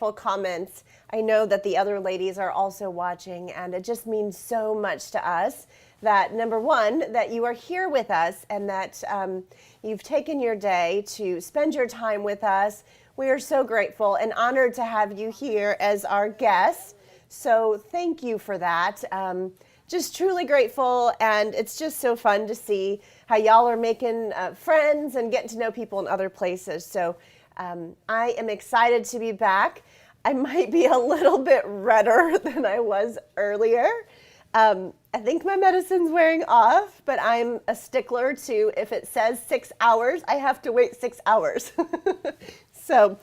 Comments. I know that the other ladies are also watching, and it just means so much to us that, number one, that you are here with us and that you've taken your day to spend your time with us. We are so grateful and honored to have you here as our guests. So thank you for that. Just truly grateful, and it's just so fun to see how y'all are making friends and getting to know people in other places. So I am excited to be back. I might be a little bit redder than I was earlier. I think my medicine's wearing off, but I'm a stickler to, if it says 6 hours, I have to wait 6 hours. So,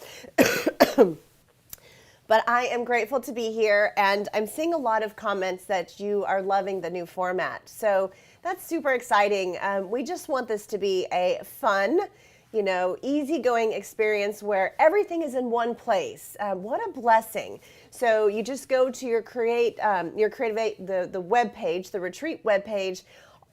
but I am grateful to be here, and I'm seeing a lot of comments that you are loving the new format. So that's super exciting. We just want this to be a fun, easygoing experience where everything is in one place. What a blessing. So you just go to your the web page, the retreat web page.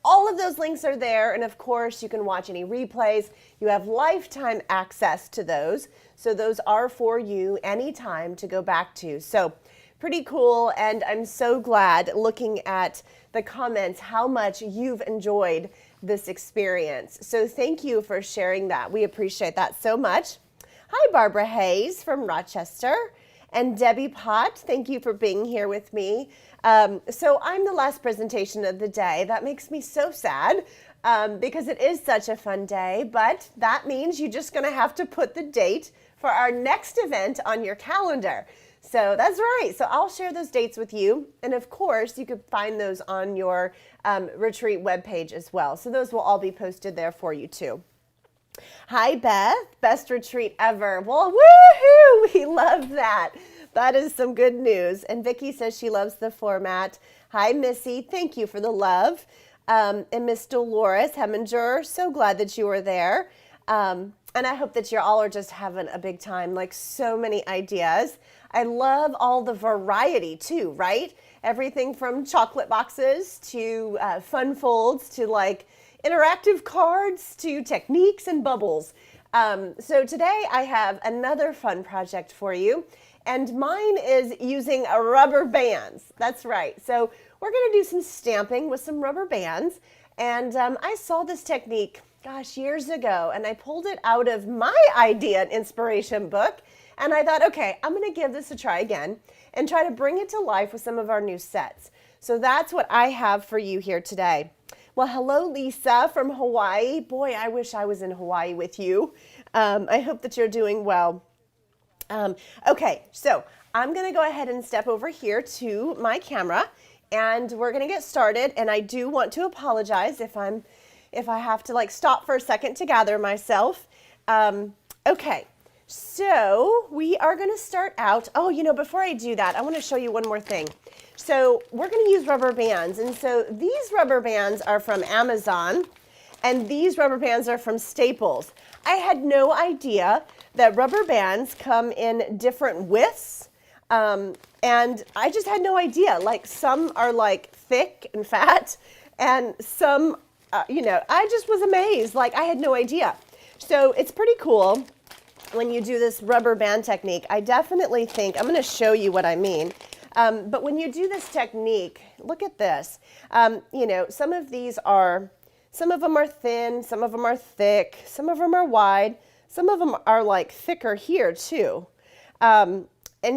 All of those links are there. And of course, you can watch any replays. You have lifetime access to those. So those are for you anytime to go back to. So pretty cool. And I'm so glad, looking at the comments, how much you've enjoyed this experience. So thank you for sharing that. We appreciate that so much. Hi, Barbara Hayes from Rochester, and Debbie Pott. Thank you for being here with me. So I'm the last presentation of the day. That makes me so sad because it is such a fun day, but that means you're just going to have to put the date for our next event on your calendar. So that's right. So I'll share those dates with you. And of course, you could find those on your retreat webpage as well. So those will all be posted there for you too. Hi, Beth. Best retreat ever. Well, woohoo! We love that. That is some good news. And Vicki says she loves the format. Hi, Missy. Thank you for the love. And Miss Dolores Heminger, so glad that you were there. And I hope that you all are just having a big time, like so many ideas. I love all the variety too, right? Everything from chocolate boxes to fun folds to like interactive cards to techniques and bubbles. So today I have another fun project for you, and mine is using rubber bands. That's right. So we're going to do some stamping with some rubber bands, and I saw this technique, gosh, years ago, and I pulled it out of my idea and inspiration book. And I thought, okay, I'm going to give this a try again and try to bring it to life with some of our new sets. So that's what I have for you here today. Well, hello, Lisa from Hawaii. Boy, I wish I was in Hawaii with you. I hope that you're doing well. Okay, so I'm going to go ahead and step over here to my camera, and we're going to get started. And I do want to apologize if I have to stop for a second to gather myself. Okay. So we are going to start out. Oh, before I do that, I want to show you one more thing. So we're going to use rubber bands. And so these rubber bands are from Amazon, and these rubber bands are from Staples. I had no idea that rubber bands come in different widths. And I just had no idea. Some are thick and fat, and some, I just was amazed. I had no idea. So it's pretty cool. When you do this rubber band technique, I definitely think, I'm going to show you what I mean. But when you do this technique, look at this. Some of them are thin, some of them are thick, some of them are wide, some of them are thicker here too. And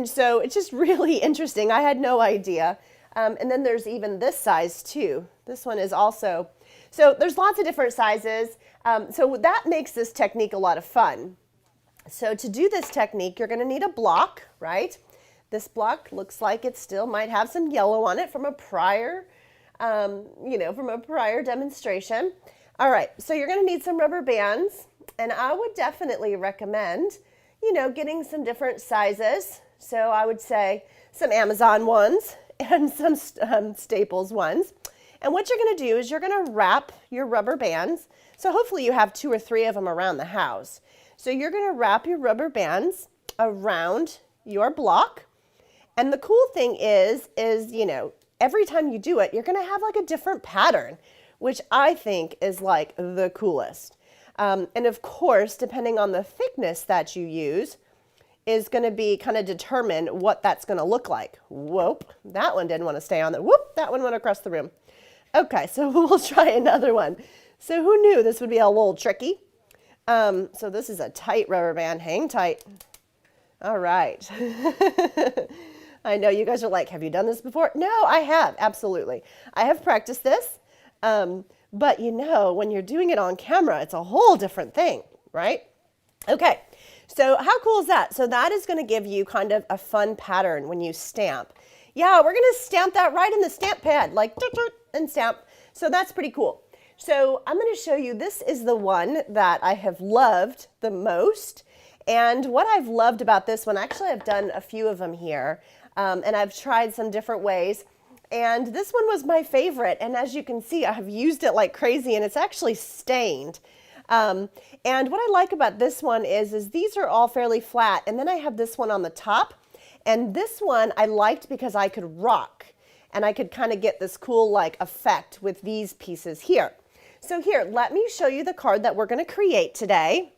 so it's just really interesting. I had no idea. And then there's even this size too. This one is also, so there's lots of different sizes. So that makes this technique a lot of fun. So to do this technique, you're going to need a block, right? This block looks like it still might have some yellow on it from a prior, demonstration. All right, so you're going to need some rubber bands, and I would definitely recommend, getting some different sizes. So I would say some Amazon ones and some Staples ones. And what you're going to do is you're going to wrap your rubber bands. So hopefully you have 2 or 3 of them around the house. So you're going to wrap your rubber bands around your block. And the cool thing is, every time you do it, you're going to have a different pattern, which I think is the coolest. And of course, depending on the thickness that you use, is going to be kind of determine what that's going to look like. Whoop, that one didn't want to stay on there. Whoop, that one went across the room. Okay, so we'll try another one. So who knew this would be a little tricky? So this is a tight rubber band. Hang tight. All right. I know you guys are like, have you done this before? No, I have. Absolutely. I have practiced this. But you know, when you're doing it on camera, it's a whole different thing, right? Okay. So how cool is that? So that is going to give you kind of a fun pattern when you stamp. Yeah, we're going to stamp that right in the stamp pad, like and stamp. So that's pretty cool. So I'm going to show you, this is the one that I have loved the most. And what I've loved about this one, actually I've done a few of them here, and I've tried some different ways. And this one was my favorite. And as you can see, I have used it like crazy and it's actually stained. And what I like about this one is these are all fairly flat. And then I have this one on the top. And this one I liked because I could rock. And I could kind of get this cool like effect with these pieces here. So here, let me show you the card that we're going to create today.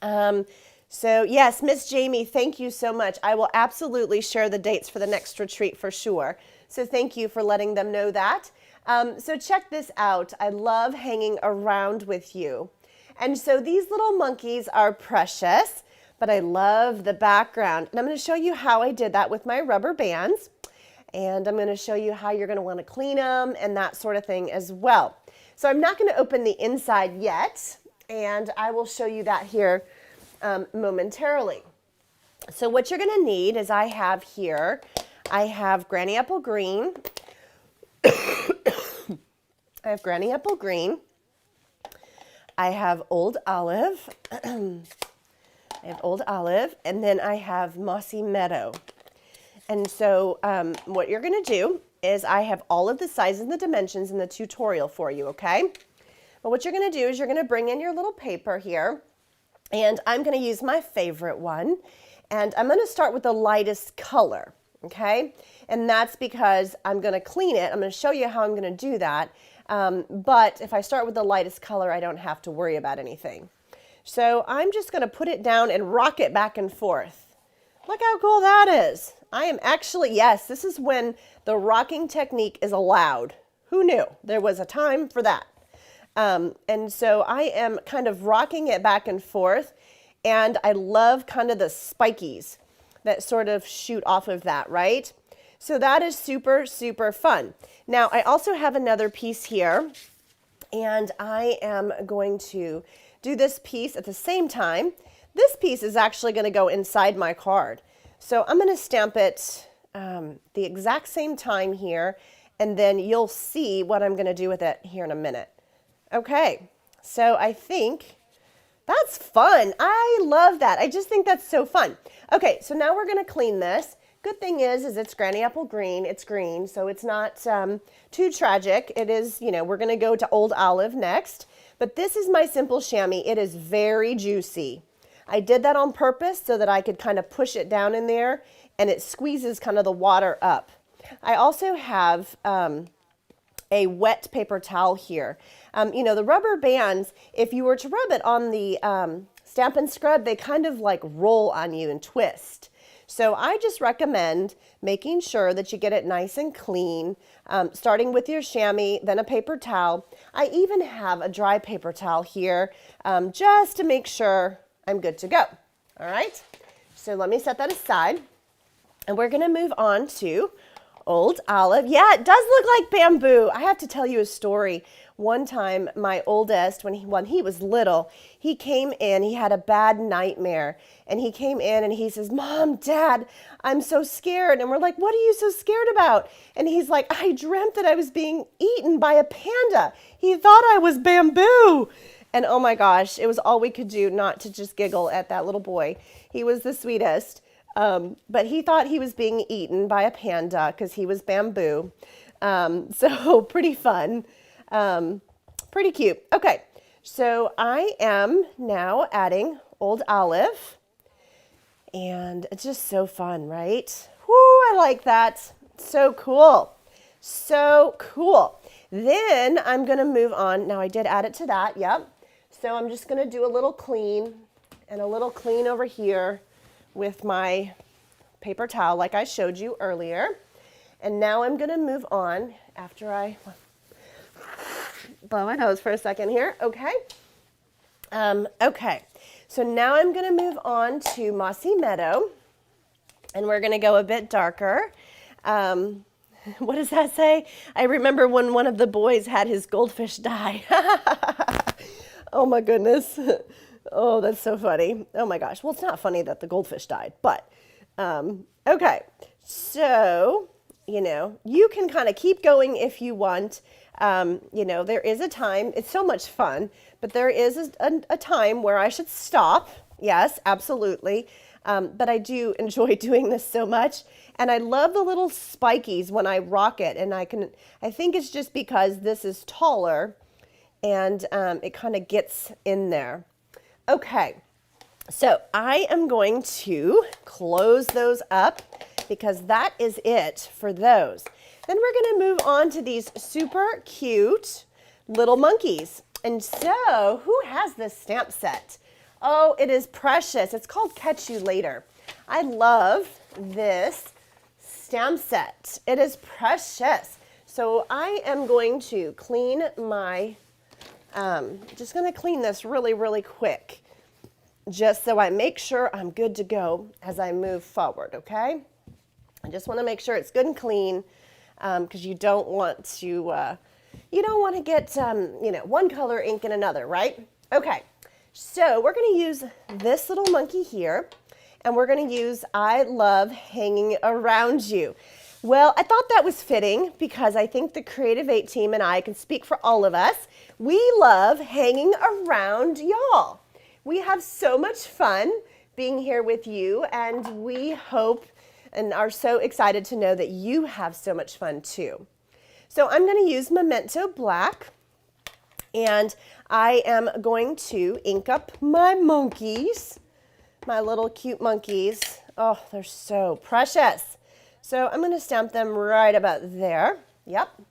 So yes, Miss Jamie, thank you so much. I will absolutely share the dates for the next retreat for sure. So thank you for letting them know that. So check this out. I love hanging around with you. And so these little monkeys are precious, but I love the background. And I'm going to show you how I did that with my rubber bands. And I'm going to show you how you're going to want to clean them and that sort of thing as well. So I'm not going to open the inside yet, and I will show you that here momentarily. So what you're going to need is I have Granny Apple Green. I have Granny Apple Green. I have Old Olive. I have Old Olive, and then I have Mossy Meadow. And so what you're going to do is I have all of the sizes and the dimensions in the tutorial for you, okay? But what you're going to do is you're going to bring in your little paper here, and I'm going to use my favorite one, and I'm going to start with the lightest color, okay? And that's because I'm going to clean it. I'm going to show you how I'm going to do that, but if I start with the lightest color, I don't have to worry about anything. So I'm just going to put it down and rock it back and forth. Look how cool that is. I am actually, yes, this is when the rocking technique is allowed. Who knew? There was a time for that. And so I am kind of rocking it back and forth, and I love kind of the spikies that sort of shoot off of that, right? So that is super, super fun. Now, I also have another piece here, and I am going to do this piece at the same time. This piece is actually going to go inside my card. So I'm going to stamp it the exact same time here, and then you'll see what I'm going to do with it here in a minute. Okay, so I think that's fun. I love that. I just think that's so fun. Okay, so now we're going to clean this. Good thing is it's Granny Apple Green. It's green, so it's not too tragic. It is, you know, we're going to go to Old Olive next. But this is my simple chamois. It is very juicy. I did that on purpose so that I could kind of push it down in there, and it squeezes kind of the water up. I also have a wet paper towel here. You know, the rubber bands, if you were to rub it on the Stamp and Scrub, they kind of like roll on you and twist. So I just recommend making sure that you get it nice and clean, starting with your chamois, then a paper towel. I even have a dry paper towel here just to make sure I'm good to go. All right, so let me set that aside, and we're going to move on to Old Olive. Yeah, it does look like bamboo. I have to tell you a story. One time, my oldest, when he was little, he came in, he had a bad nightmare, and he came in and he says, "Mom, Dad, I'm so scared." And we're like, "What are you so scared about?" And he's like, "I dreamt that I was being eaten by a panda. He thought I was bamboo." And oh my gosh, it was all we could do not to just giggle at that little boy. He was the sweetest. But he thought he was being eaten by a panda because he was bamboo. So pretty fun. Pretty cute. Okay, so I am now adding Old Olive. And it's just so fun, right? Whoo, I like that. So cool. So cool. Then I'm going to move on. Now I did add it to that. Yep. So I'm just going to do a little clean and a little clean over here with my paper towel like I showed you earlier. And now I'm gonna move on after I blow my nose for a second here, okay? Okay, so now I'm gonna move on to Mossy Meadow, and we're gonna go a bit darker. What does that say? I remember when one of the boys had his goldfish die. Oh my goodness. Oh, that's so funny. Oh my gosh. Well, it's not funny that the goldfish died, but okay. So, you can kind of keep going if you want. There is a time, it's so much fun, but there is a time where I should stop. Yes, absolutely. But I do enjoy doing this so much. And I love the little spikies when I rock it. And I think it's just because this is taller and it kind of gets in there. Okay, so I am going to close those up because that is it for those. Then we're going to move on to these super cute little monkeys. And so, who has this stamp set? Oh, it is precious. It's called Catch You Later. I love this stamp set. It is precious. So I am going to clean my, just going to clean this really, really quick, just so I make sure I'm good to go as I move forward, okay? I just want to make sure it's good and clean because you don't want to get, one color ink in another, right? Okay, so we're going to use this little monkey here. And we're going to use I Love Hanging Around You. Well, I thought that was fitting because I think the Creative 8 team and I can speak for all of us. We love hanging around y'all. We have so much fun being here with you, and we hope and are so excited to know that you have so much fun too. So I'm going to use Memento Black, and I am going to ink up my monkeys. My little cute monkeys. Oh, they're so precious. So I'm going to stamp them right about there. Yep.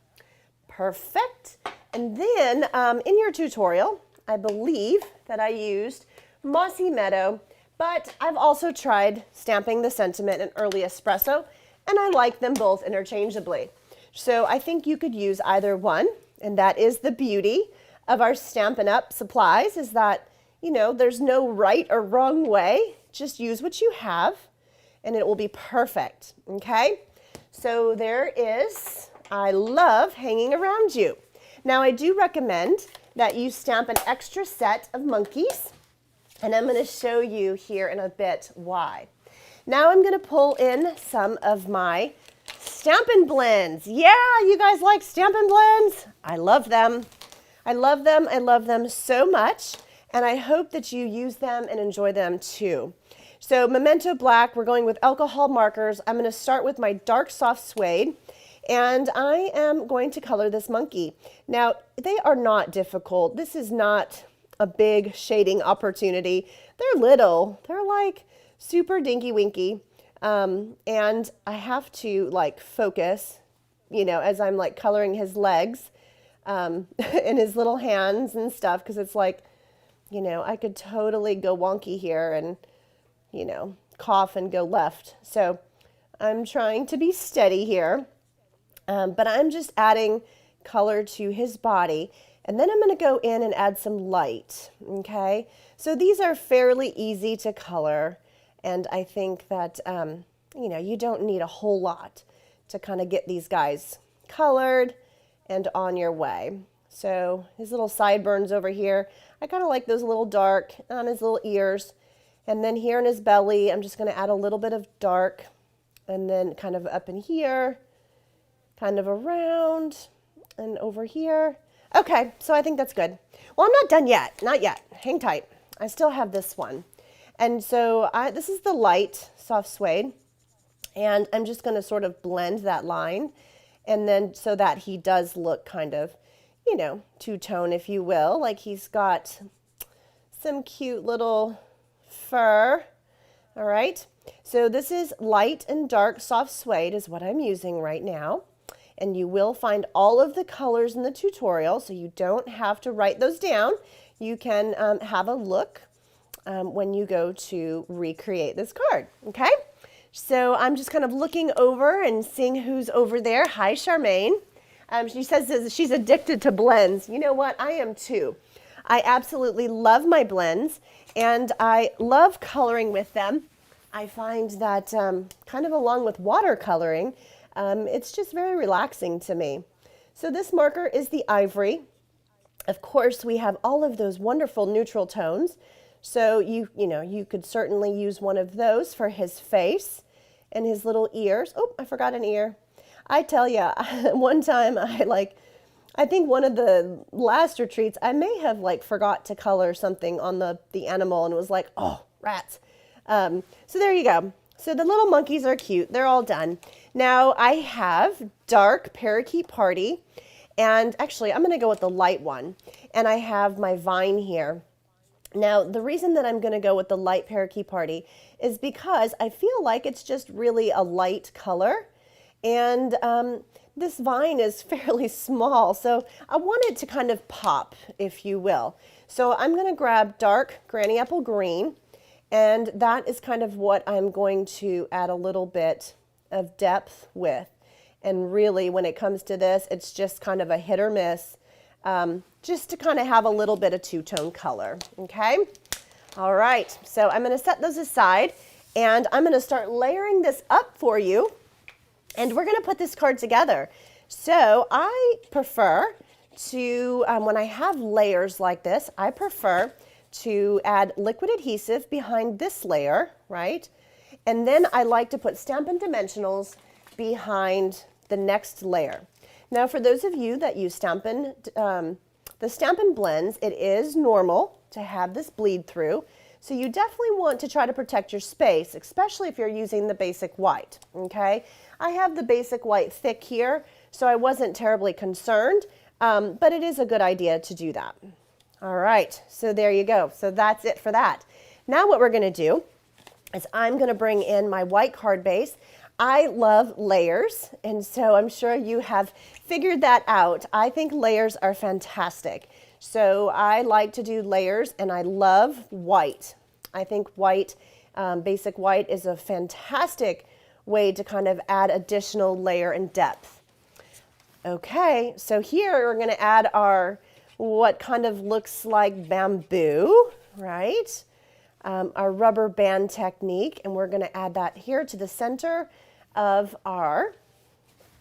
Perfect. And then in your tutorial, I believe that I used Mossy Meadow, but I've also tried stamping the Sentiment and Early Espresso, and I like them both interchangeably. So I think you could use either one, and that is the beauty of our Stampin' Up! Supplies, is that there's no right or wrong way. Just use what you have and it will be perfect, okay? So there is I Love Hanging Around You. Now I do recommend that you stamp an extra set of monkeys, and I'm going to show you here in a bit why. Now I'm going to pull in some of my Stampin' Blends. Yeah, you guys like Stampin' Blends? I love them. I love them. I love them so much. And I hope that you use them and enjoy them too. So Memento Black, we're going with alcohol markers. I'm going to start with my dark soft suede, and I am going to color this monkey. Now, they are not difficult. This is not a big shading opportunity. They're little. They're like super dinky winky. And I have to focus, as I'm coloring his legs and his little hands and stuff, because it's I could totally go wonky here and, cough and go left. So I'm trying to be steady here, but I'm just adding color to his body. And then I'm going to go in and add some light, okay? So these are fairly easy to color, and I think that, you don't need a whole lot to kind of get these guys colored and on your way. So his little sideburns over here, I kind of like those a little dark on his little ears. And then here in his belly, I'm just going to add a little bit of dark, and then kind of up in here, kind of around and over here. Okay, so I think that's good. Well, I'm not done yet. Not yet. Hang tight. I still have this one. And so this is the light soft suede, and I'm just going to sort of blend that line, and then so that he does look kind of, two-tone, if you will, like he's got some cute little fur. All right, so this is light and dark soft suede is what I'm using right now, and you will find all of the colors in the tutorial, so you don't have to write those down. You can have a look when you go to recreate this card, okay? So I'm just kind of looking over and seeing who's over there. Hi, Charmaine. She says she's addicted to blends. You know what? I am too. I absolutely love my blends, and I love coloring with them. I find that kind of along with watercoloring, it's just very relaxing to me. So this marker is the ivory. Of course, we have all of those wonderful neutral tones. So you could certainly use one of those for his face and his little ears. Oh, I forgot an ear. I tell you, one time I think one of the last retreats, I may have forgot to color something on the animal and was like, oh, rats. So there you go. So the little monkeys are cute. They're all done. Now I have dark parakeet party, and actually I'm going to go with the light one. And I have my vine here. Now, the reason that I'm going to go with the light parakeet party is because I feel like it's just really a light color. And this vine is fairly small, so I want it to kind of pop, if you will. So I'm going to grab dark granny apple green, and that is kind of what I'm going to add a little bit of depth with. And really, when it comes to this, it's just kind of a hit or miss. Just to kind of have a little bit of two-tone color, okay? All right, so I'm going to set those aside, and I'm going to start layering this up for you, and we're going to put this card together. So I prefer to, when I have layers like this, I prefer to add liquid adhesive behind this layer, right? And then I like to put Stampin' Dimensionals behind the next layer. Now, for those of you that use Stampin', the Stampin' blends, it is normal to have this bleed through. So you definitely want to try to protect your space, especially if you're using the basic white, okay? I have the basic white thick here, so I wasn't terribly concerned, but it is a good idea to do that. All right, so there you go. So that's it for that. Now what we're gonna do is I'm gonna bring in my white card base. I love layers, and so I'm sure you have figured that out. I think layers are fantastic. So I like to do layers, and I love white. I think white, basic white, is a fantastic way to kind of add additional layer and depth. Okay, so here we're going to add our, what kind of looks like bamboo, right? Our rubber band technique, and we're going to add that here to the center of our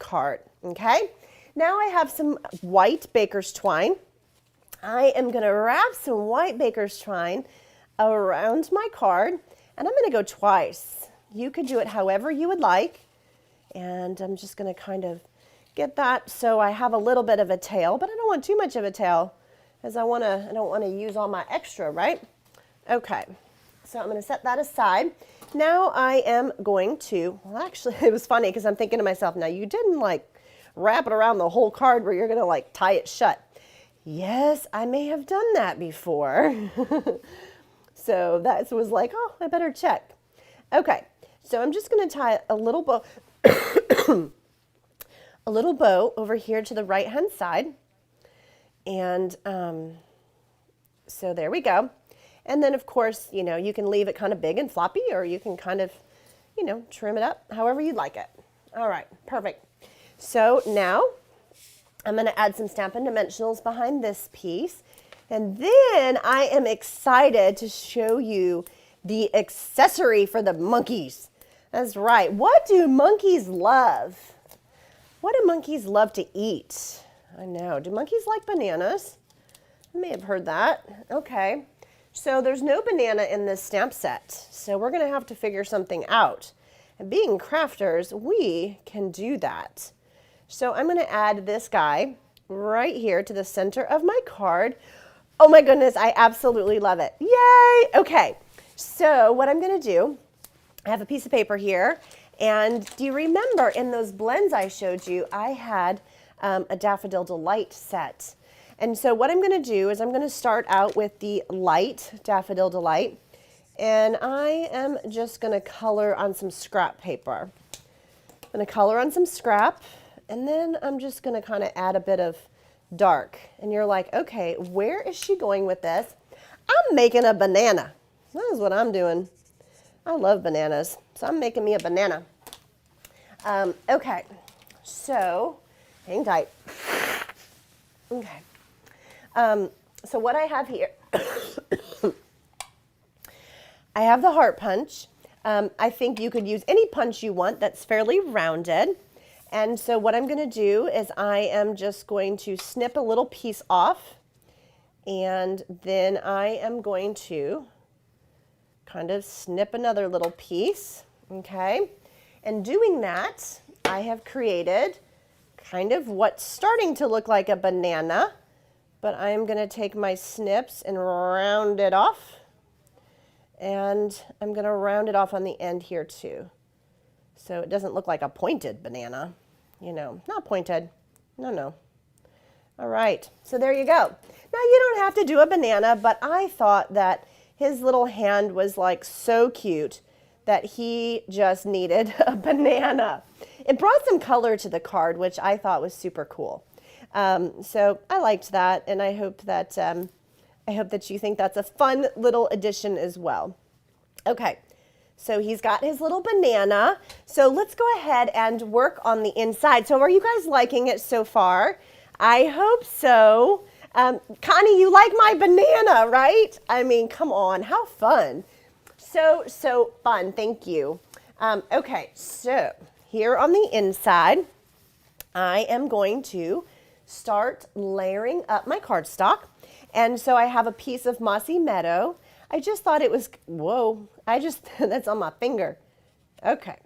card, okay? Now I have some white baker's twine. I am going to wrap some white baker's twine around my card, and I'm going to go twice. You could do it however you would like, and I'm just going to kind of get that so I have a little bit of a tail, but I don't want too much of a tail, as I don't want to use all my extra, right? Okay, so I'm going to set that aside. Now I am going to, well, actually, it was funny because I'm thinking to myself, now you didn't wrap it around the whole card where you're going to tie it shut. Yes, I may have done that before. So that was oh, I better check. Okay, so I'm just going to tie a little bow, a little bow over here to the right-hand side. And so there we go. And then, of course, you can leave it kind of big and floppy, or you can kind of, trim it up however you'd like it. All right, perfect. So now I'm going to add some Stampin' Dimensionals behind this piece. And then I am excited to show you the accessory for the monkeys. That's right. What do monkeys love? What do monkeys love to eat? I know. Do monkeys like bananas? I may have heard that. Okay. So there's no banana in this stamp set. So we're going to have to figure something out. And being crafters, we can do that. So I'm going to add this guy right here to the center of my card. Oh my goodness, I absolutely love it. Yay! Okay, so what I'm going to do, I have a piece of paper here, and do you remember in those blends I showed you, I had a Daffodil Delight set. And so what I'm going to do is I'm going to start out with the light Daffodil Delight, and I am just going to color on some scrap paper. I'm going to color on some scrap, and then I'm just going to kind of add a bit of dark. And you're like, okay, where is she going with this? I'm making a banana. That is what I'm doing. I love bananas, so I'm making me a banana. Okay, so hang tight. Okay, so what I have here, I have the heart punch. I think you could use any punch you want that's fairly rounded. And so what I'm going to do is I am just going to snip a little piece off, and then I am going to kind of snip another little piece, okay? And doing that, I have created kind of what's starting to look like a banana, but I am going to take my snips and round it off, and I'm going to round it off on the end here too. So it doesn't look like a pointed banana, you know, not pointed, no. All right, so there you go. Now you don't have to do a banana, but I thought that his little hand was like so cute that he just needed a banana. It brought some color to the card, which I thought was super cool. So I liked that, and I hope that you think that's a fun little addition as well. Okay, so he's got his little banana. So let's go ahead and work on the inside. So are you guys liking it so far? I hope so. Connie, you like my banana, right? I mean, come on, how fun. So fun, thank you. Okay, so here on the inside, I am going to start layering up my cardstock. And so I have a piece of Mossy Meadow. I just thought it was, that's on my finger. Okay,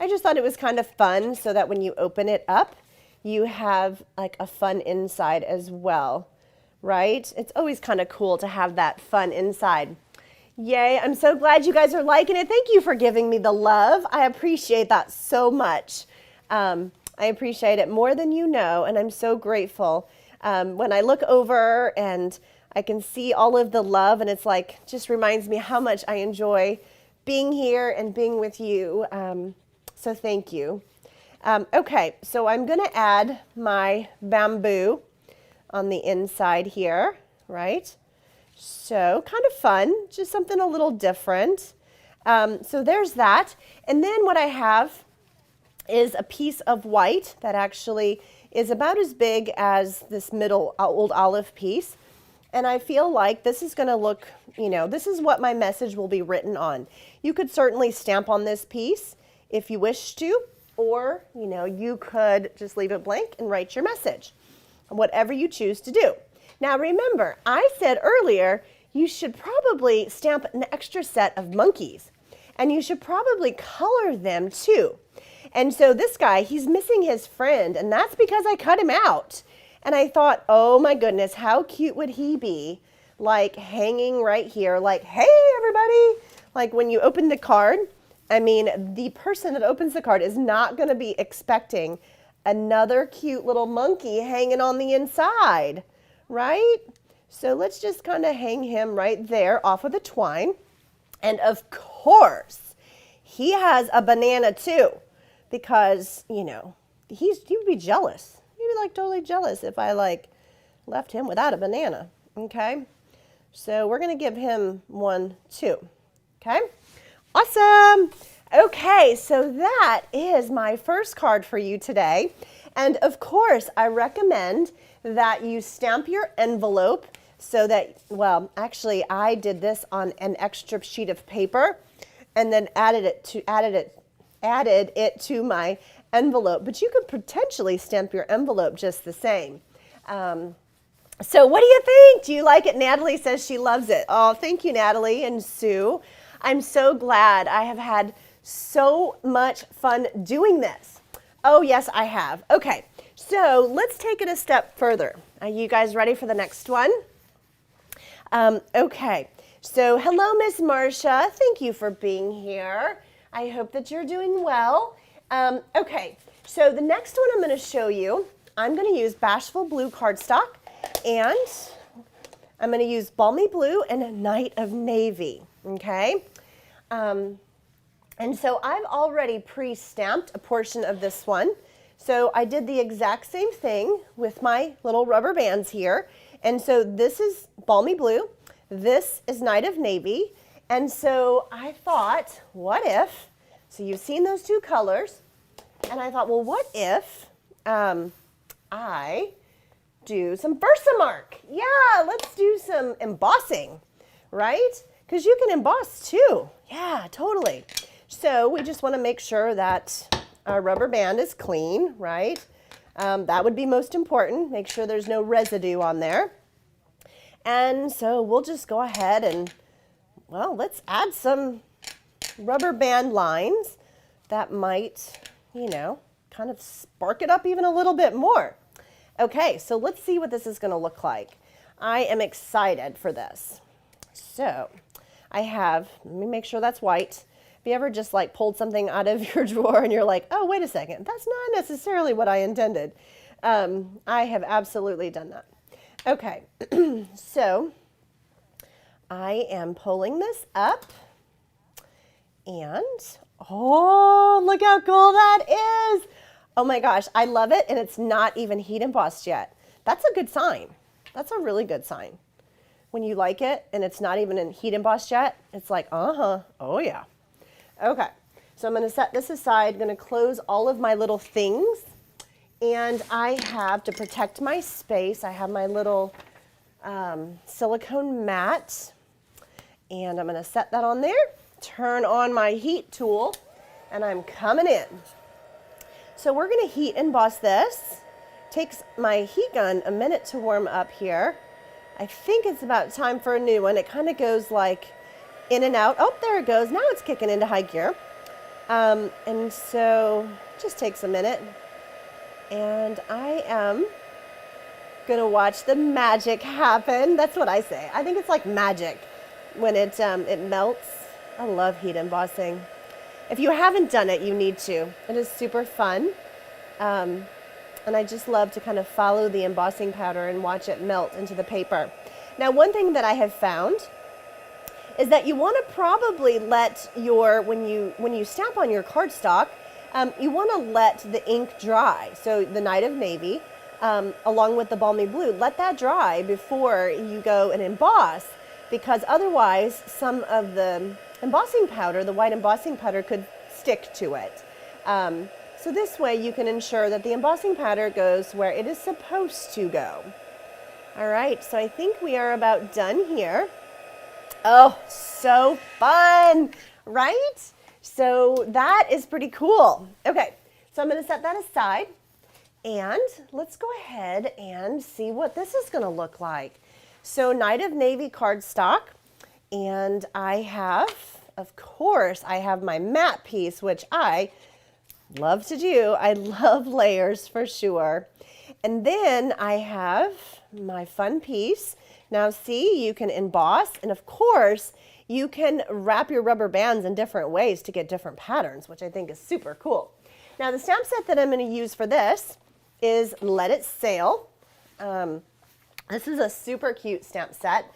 I just thought it was kind of fun so that when you open it up, you have like a fun inside as well, right? It's always kind of cool to have that fun inside. Yay, I'm so glad you guys are liking it. Thank you for giving me the love. I appreciate that so much. I appreciate it more than you know, and I'm so grateful. When I look over and I can see all of the love, and it's like, just reminds me how much I enjoy being here and being with you. So thank you. Okay, so I'm gonna add my bamboo on the inside here, right? So kind of fun, just something a little different. So there's that. And then what I have is a piece of white that actually is about as big as this middle old olive piece. And I feel like this is going to look, you know, this is what my message will be written on. You could certainly stamp on this piece if you wish to, or, you know, you could just leave it blank and write your message, whatever you choose to do. Now remember, I said earlier, you should probably stamp an extra set of monkeys, and you should probably color them too. And so this guy, he's missing his friend, and that's because I cut him out. And I thought, oh my goodness, how cute would he be, like hanging right here, like, hey everybody. Like when you open the card, I mean, the person that opens the card is not gonna be expecting another cute little monkey hanging on the inside, right? So let's just kind of hang him right there off of the twine. And of course, he has a banana too, because, you know, he would be jealous. He'd be like totally jealous if I like left him without a banana, okay? So we're gonna give him one too, okay? Awesome. Okay, so that is my first card for you today. And of course, I recommend that you stamp your envelope so that, well, actually I did this on an extra sheet of paper and then added it to my envelope, but you could potentially stamp your envelope just the same. So what do you think? Do you like it? Natalie says she loves it. Oh, thank you, Natalie and Sue. I'm so glad. I have had so much fun doing this. Oh, yes, I have. Okay, so let's take it a step further. Are you guys ready for the next one? Okay, so hello, Miss Marcia. Thank you for being here. I hope that you're doing well. Okay, so the next one I'm going to show you, I'm going to use Bashful Blue cardstock, and I'm going to use Balmy Blue and a Night of Navy, okay? And so I've already pre-stamped a portion of this one. So I did the exact same thing with my little rubber bands here. And so this is Balmy Blue, this is Night of Navy, And so I thought, what if, so you've seen those two colors, and I thought, well, what if I do some Versamark? Yeah, let's do some embossing, right? Because you can emboss too. Yeah, totally. So we just want to make sure that our rubber band is clean, right? That would be most important. Make sure there's no residue on there. And so we'll just go ahead and, well, let's add some rubber band lines that might, you know, kind of spark it up even a little bit more. Okay, so let's see what this is going to look like. I am excited for this. So I have, let me make sure that's white. Have you ever just like pulled something out of your drawer and you're like, oh, wait a second, that's not necessarily what I intended. I have absolutely done that. Okay, so I am pulling this up and, oh, look how cool that is. Oh my gosh, I love it, and it's not even heat embossed yet. That's a good sign. That's a really good sign. When you like it and it's not even in heat embossed yet, it's like, oh yeah. Okay, so I'm gonna set this aside, gonna close all of my little things, and I have, to protect my space, I have my little silicone mat, and I'm gonna set that on there, turn on my heat tool, and I'm coming in. So we're going to heat emboss this. Takes my heat gun a minute to warm up here. I think it's about time for a new one. It kind of goes like in and out. Oh, there it goes. Now it's kicking into high gear. And so it just takes a minute. And I am going to watch the magic happen. That's what I say. I think it's like magic when it melts. I love heat embossing. If you haven't done it, you need to. It is super fun. And I just love to kind of follow the embossing powder and watch it melt into the paper. Now, one thing that I have found is that you want to probably let your, when you stamp on your cardstock, you want to let the ink dry. So the Night of Navy, along with the Balmy Blue, let that dry before you go and emboss, because otherwise some of the embossing powder, the white embossing powder, could stick to it. So this way you can ensure that the embossing powder goes where it is supposed to go. All right, so I think we are about done here. Oh, so fun, right? So that is pretty cool. Okay, so I'm going to set that aside, and let's go ahead and see what this is going to look like. So Night of Navy cardstock. And I have, of course, I have my matte piece, which I love to do. I love layers for sure. And then I have my fun piece. Now see, you can emboss, and of course, you can wrap your rubber bands in different ways to get different patterns, which I think is super cool. Now the stamp set that I'm going to use for this is Let It Sail. This is a super cute stamp set.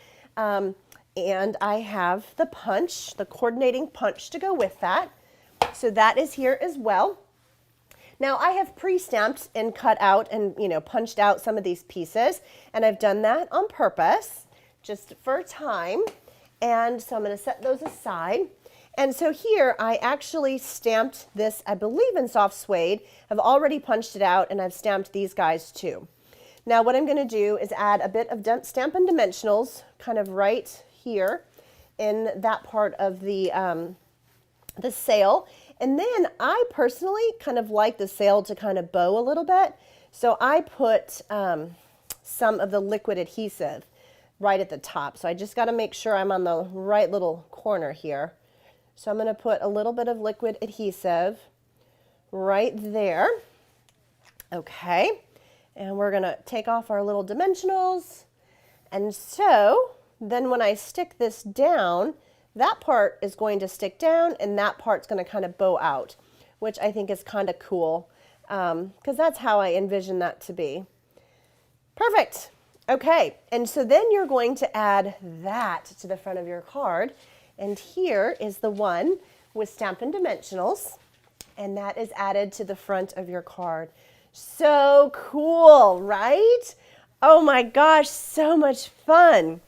And I have the punch, the coordinating punch to go with that. So that is here as well. Now I have pre-stamped and cut out and, you know, punched out some of these pieces, and I've done that on purpose, just for time. And so I'm going to set those aside. And so here I actually stamped this, I believe, in soft suede. I've already punched it out, and I've stamped these guys too. Now what I'm going to do is add a bit of Stampin' Dimensionals kind of right here in that part of the sail. And then I personally kind of like the sail to kind of bow a little bit. So I put some of the liquid adhesive right at the top. So I just got to make sure I'm on the right little corner here. So I'm going to put a little bit of liquid adhesive right there. Okay. And we're going to take off our little dimensionals. And so then when I stick this down, that part is going to stick down and that part's going to kind of bow out, which I think is kind of cool because that's how I envision that to be. Perfect. Okay, and so then you're going to add that to the front of your card. And here is the one with Stampin' Dimensionals, and that is added to the front of your card. So cool, right? Oh my gosh, so much fun.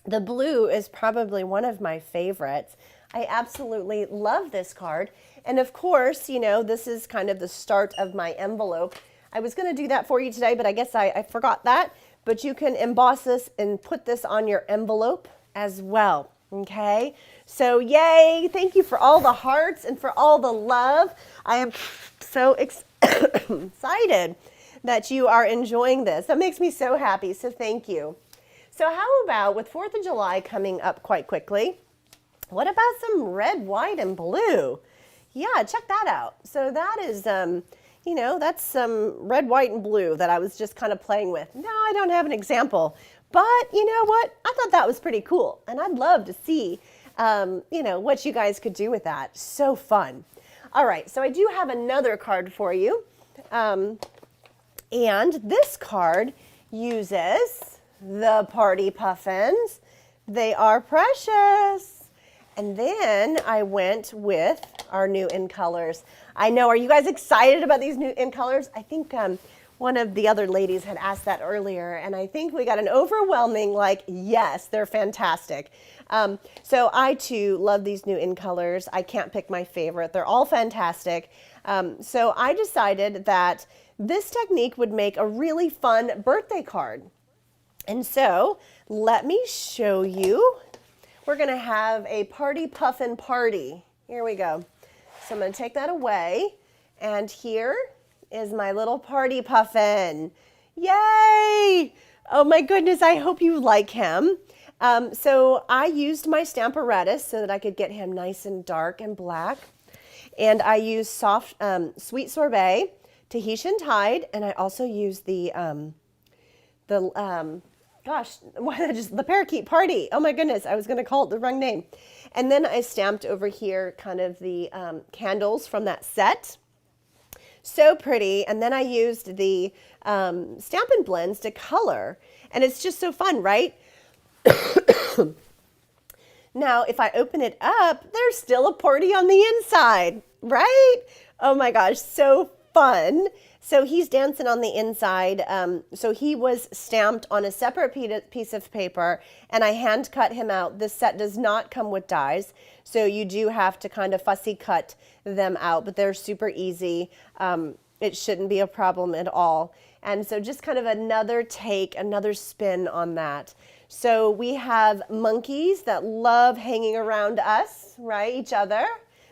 The blue is probably one of my favorites. I absolutely love this card. And of course, you know, this is kind of the start of my envelope. I was going to do that for you today, but I guess I forgot that. But you can emboss this and put this on your envelope as well. Okay, so yay, thank you for all the hearts and for all the love. I am so excited that you are enjoying this. That makes me so happy, so thank you. So how about, with 4th of July coming up quite quickly, what about some red, white, and blue? Yeah, check that out. So that is, you know, that's some red, white, and blue that I was just kind of playing with. No, I don't have an example. But you know what? I thought that was pretty cool. And I'd love to see, you know, what you guys could do with that. So fun. All right, so I do have another card for you. And this card uses the Party Puffins. They are precious. And then I went with our new in colors. I know, are you guys excited about these new in colors? I think one of the other ladies had asked that earlier, and I think we got an overwhelming like, yes, they're fantastic. So I too love these new in colors. I can't pick my favorite. They're all fantastic. So I decided that this technique would make a really fun birthday card. And so let me show you. We're going to have a Party Puffin party. Here we go. So I'm going to take that away. And here is my little Party Puffin. Yay! Oh my goodness, I hope you like him. So I used my Stamparatus so that I could get him nice and dark and black. And I used soft, sweet sorbet, Tahitian Tide, and I also used the Parakeet Party. Oh my goodness, I was going to call it the wrong name. And then I stamped over here kind of the candles from that set. So pretty. And then I used the Stampin' Blends to color. And it's just so fun, right? Now, if I open it up, there's still a party on the inside, right? Oh my gosh, so fun. So he's dancing on the inside. So he was stamped on a separate piece of paper, and I hand cut him out. This set does not come with dies, so you do have to kind of fussy cut them out, but they're super easy. It shouldn't be a problem at all. And so just kind of another take, another spin on that. So we have monkeys that love hanging around us, right, each other,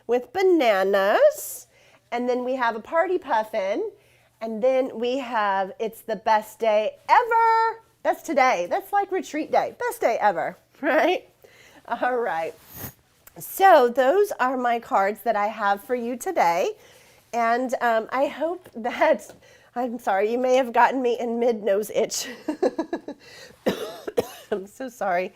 with bananas. And then we have a Party Puffin. And then we have, it's the best day ever. That's today. That's like retreat day. Best day ever, right? All right. So those are my cards that I have for you today. And I hope that, I'm sorry, you may have gotten me in mid-nose itch. I'm so sorry.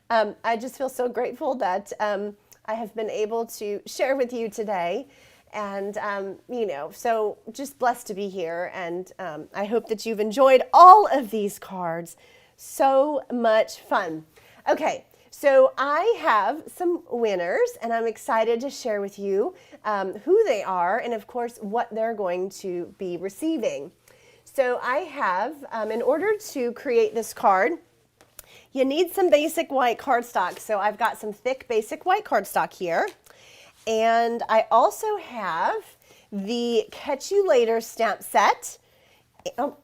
I just feel so grateful that I have been able to share with you today. And, you know, so just blessed to be here. And I hope that you've enjoyed all of these cards. So much fun. Okay, so I have some winners, and I'm excited to share with you who they are and, of course, what they're going to be receiving. So I have, in order to create this card, you need some basic white cardstock. So I've got some thick basic white cardstock here. And I also have the Catch You Later stamp set.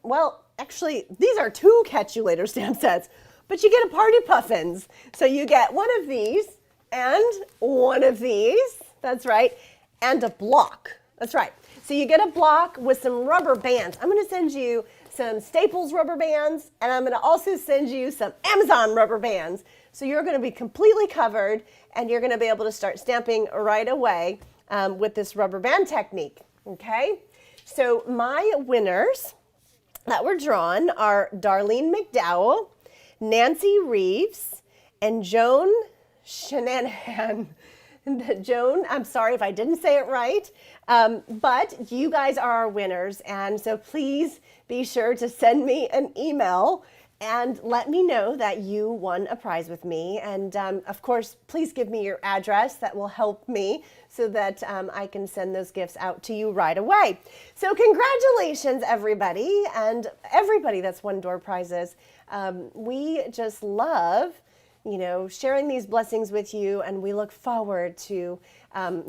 Well, actually, these are two Catch You Later stamp sets, but you get a Party Puffins. So you get one of these and one of these. That's right. And a block. That's right. So you get a block with some rubber bands. I'm going to send you some Staples rubber bands, and I'm going to also send you some Amazon rubber bands. So you're going to be completely covered, and you're going to be able to start stamping right away with this rubber band technique, okay? So my winners that were drawn are Darlene McDowell, Nancy Reeves, and Joan Shenanahan. Joan, I'm sorry if I didn't say it right, but you guys are our winners, and so please be sure to send me an email and let me know that you won a prize with me. And of course, please give me your address. That will help me so that I can send those gifts out to you right away. So congratulations, everybody, and everybody that's won door prizes. We just love, sharing these blessings with you, and we look forward to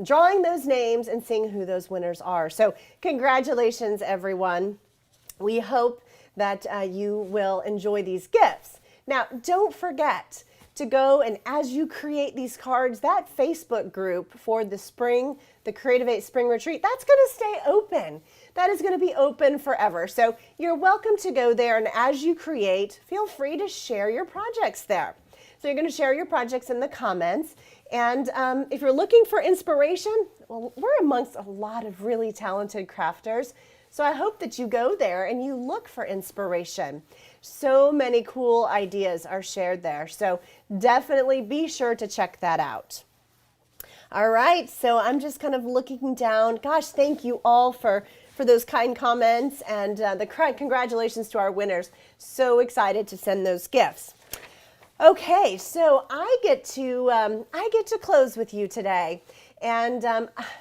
drawing those names and seeing who those winners are. So congratulations, everyone. We hope that you will enjoy these gifts. Now, don't forget to go, and as you create these cards, that Facebook group for the Creative 8 Spring Retreat, that's going to stay open. That is going to be open forever. So you're welcome to go there, and as you create, feel free to share your projects there. So you're going to share your projects in the comments. And if you're looking for inspiration, well, we're amongst a lot of really talented crafters. So I hope that you go there and you look for inspiration. So many cool ideas are shared there. So definitely be sure to check that out. All right, so I'm just kind of looking down. Gosh, thank you all for those kind comments, and congratulations to our winners. So excited to send those gifts. Okay, so I get to close with you today, and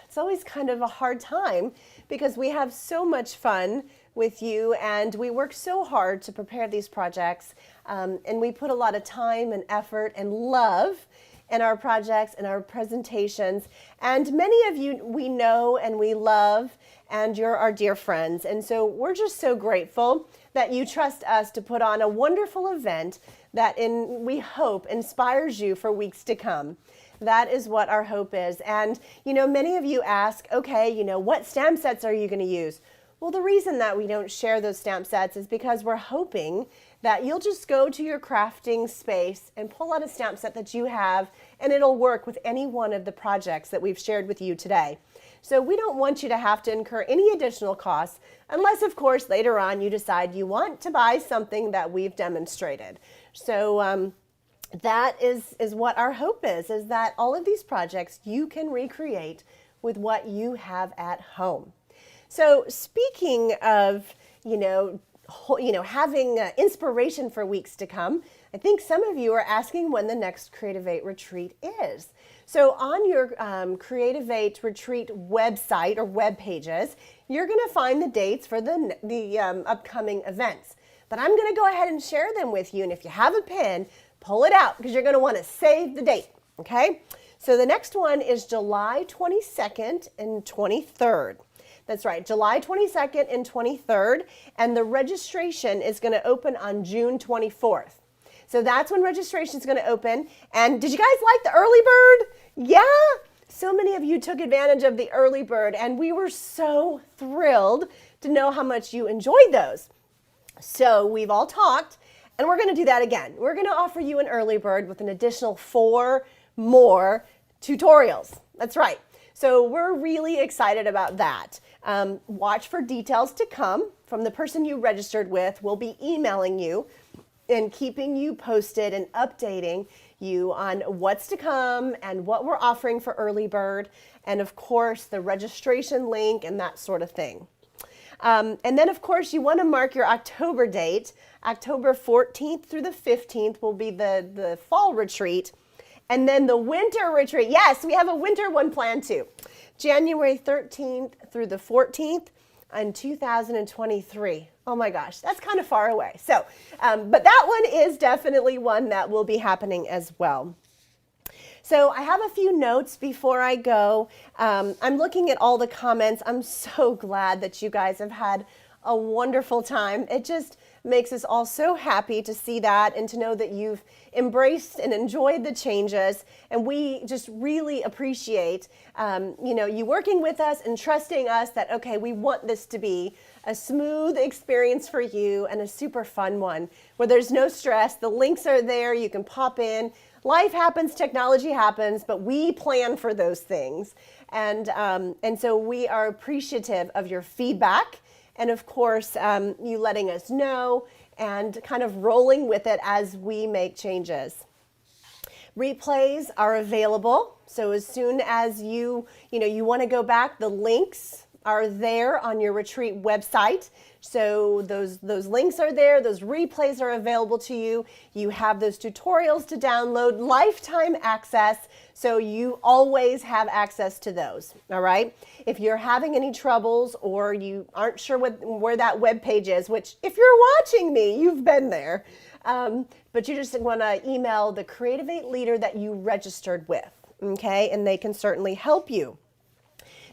it's always kind of a hard time because we have so much fun with you, and we work so hard to prepare these projects, and we put a lot of time and effort and love in our projects and our presentations. And many of you we know and we love, and you're our dear friends. And so we're just so grateful that you trust us to put on a wonderful event that we hope inspires you for weeks to come. That is what our hope is. And many of you ask, okay, what stamp sets are you going to use? Well, the reason that we don't share those stamp sets is because we're hoping that you'll just go to your crafting space and pull out a stamp set that you have, and it'll work with any one of the projects that we've shared with you today. So we don't want you to have to incur any additional costs unless, of course, later on you decide you want to buy something that we've demonstrated. So that is what our hope is that all of these projects you can recreate with what you have at home. So speaking of, having inspiration for weeks to come, I think some of you are asking when the next Creative 8 retreat is. So on your Creative 8 retreat website or web pages, you're going to find the dates for the upcoming events. But I'm going to go ahead and share them with you. And if you have a pen, pull it out because you're going to want to save the date. Okay? So the next one is July 22nd and 23rd. That's right, July 22nd and 23rd, and the registration is going to open on June 24th. So that's when registration is going to open. And did you guys like the early bird? Yeah? So many of you took advantage of the early bird, and we were so thrilled to know how much you enjoyed those. So we've all talked, and we're going to do that again. We're going to offer you an early bird with an additional 4 more tutorials. That's right. So we're really excited about that. Watch for details to come from the person you registered with. We'll be emailing you and keeping you posted and updating you on what's to come and what we're offering for early bird, and of course the registration link and that sort of thing. And then of course you want to mark your October date. October 14th through the 15th will be the fall retreat. And then the winter retreat, yes, we have a winter one planned too. January 13th through the 14th in 2023. Oh my gosh, that's kind of far away. So, but that one is definitely one that will be happening as well. So I have a few notes before I go. I'm looking at all the comments. I'm so glad that you guys have had a wonderful time. It just makes us all so happy to see that and to know that you've embraced and enjoyed the changes. And we just really appreciate, you working with us and trusting us that, okay, we want this to be a smooth experience for you and a super fun one where there's no stress. The links are there. You can pop in. Life happens, technology happens, but we plan for those things. And so we are appreciative of your feedback. And of course, you letting us know and kind of rolling with it as we make changes. Replays are available. So as soon as you want to go back, the links are there on your retreat website. So those links are there, those replays are available to you. You have those tutorials to download, lifetime access, so you always have access to those, all right? If you're having any troubles or you aren't sure where that web page is, which if you're watching me, you've been there, but you just want to email the Creative 8 leader that you registered with, okay? And they can certainly help you.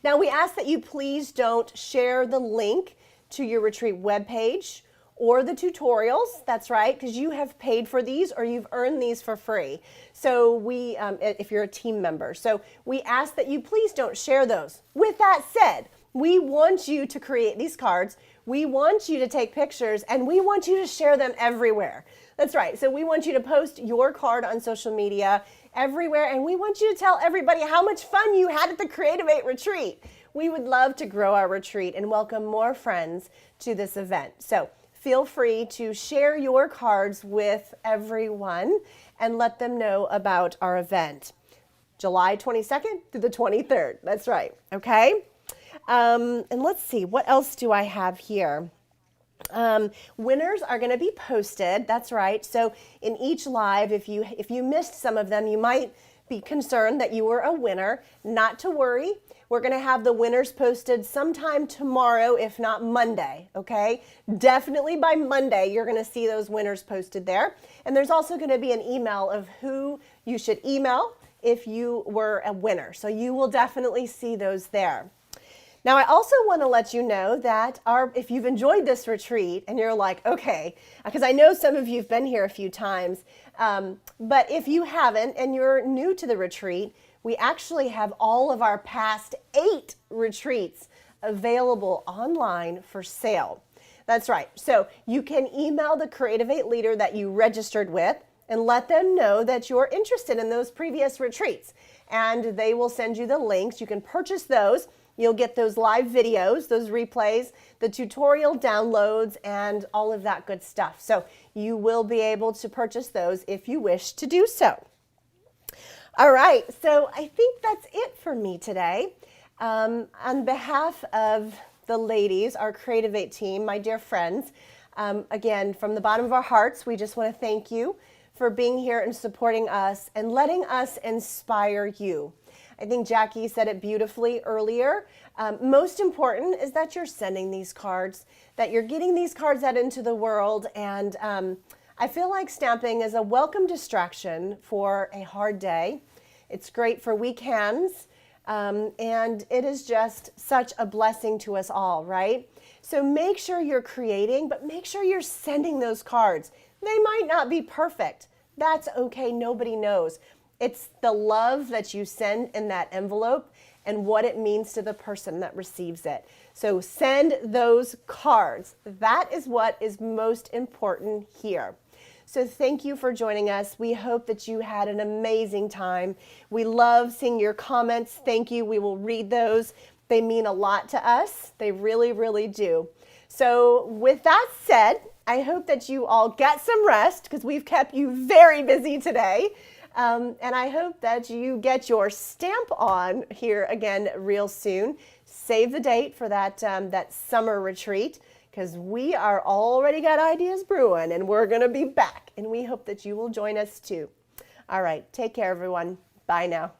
Now, we ask that you please don't share the link to your retreat webpage or the tutorials. That's right, because you have paid for these or you've earned these for free. So if you're a team member, so we ask that you please don't share those. With that said, we want you to create these cards. We want you to take pictures and we want you to share them everywhere. That's right. So we want you to post your card on social media everywhere, and we want you to tell everybody how much fun you had at the Creative 8 retreat. We would love to grow our retreat and welcome more friends to this event. So feel free to share your cards with everyone and let them know about our event. July 22nd through the 23rd. That's right. Okay. And let's see, what else do I have here? Winners are going to be posted. That's right. So in each live, if you missed some of them, you might be concerned that you were a winner. Not to worry. We're going to have the winners posted sometime tomorrow, if not Monday. Okay. Definitely by Monday, you're going to see those winners posted there. And there's also going to be an email of who you should email if you were a winner. So you will definitely see those there. Now, I also want to let you know that if you've enjoyed this retreat and you're like, okay, because I know some of you have been here a few times, but if you haven't and you're new to the retreat, we actually have all of our past 8 retreats available online for sale. That's right. So you can email the Creative 8 leader that you registered with and let them know that you're interested in those previous retreats. And they will send you the links. You can purchase those. You'll get those live videos, those replays, the tutorial downloads, and all of that good stuff. So you will be able to purchase those if you wish to do so. All right, so I think that's it for me today. On behalf of the ladies, our Creative 8 team, my dear friends, again, from the bottom of our hearts, we just want to thank you for being here and supporting us and letting us inspire you. I think Jackie said it beautifully earlier. Most important is that you're sending these cards, that you're getting these cards out into the world. And I feel like stamping is a welcome distraction for a hard day. It's great for weekends. And it is just such a blessing to us all, right? So make sure you're creating, but make sure you're sending those cards. They might not be perfect. That's okay. Nobody knows. It's the love that you send in that envelope and what it means to the person that receives it. So send those cards. That is what is most important here. So thank you for joining us. We hope that you had an amazing time. We love seeing your comments. Thank you. We will read those. They mean a lot to us. They really, really do. So with that said, I hope that you all get some rest because we've kept you very busy today. And I hope that you get your stamp on here again real soon. Save the date for that summer retreat because we are already got ideas brewing and we're going to be back. And we hope that you will join us too. All right. Take care, everyone. Bye now.